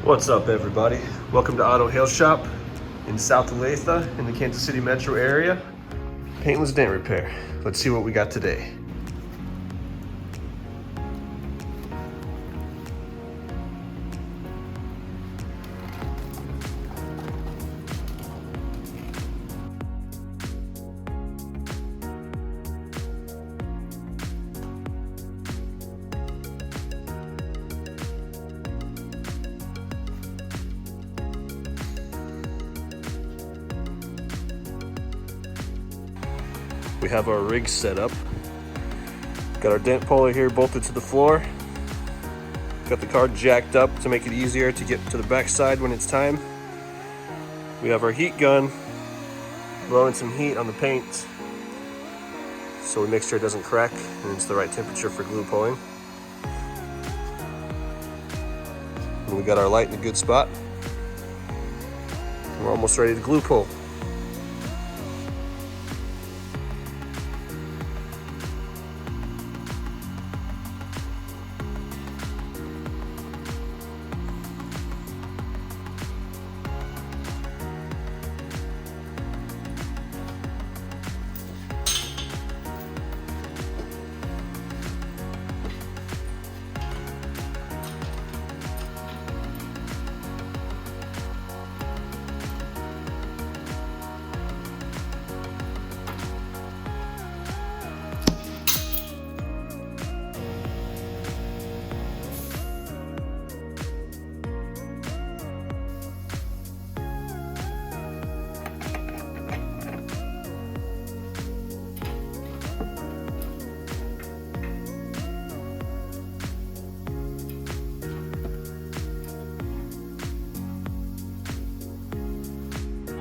What's up, everybody? Welcome to Auto Hail Shop in South Olathe in the Kansas City metro area. Paintless dent repair. Let's see what we got today. We have our rig set up. Got our dent puller here bolted to the floor. Got the car jacked up to make it easier to get to the back side when it's time. We have our heat gun blowing some heat on the paint so we make sure it doesn't crack and it's the right temperature for glue pulling. And we got our light in a good spot. We're almost ready to glue pull.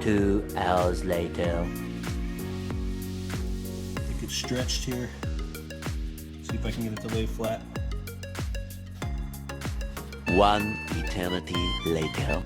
Two hours later. I think it's stretched here. See if I can get it to lay flat. One eternity later.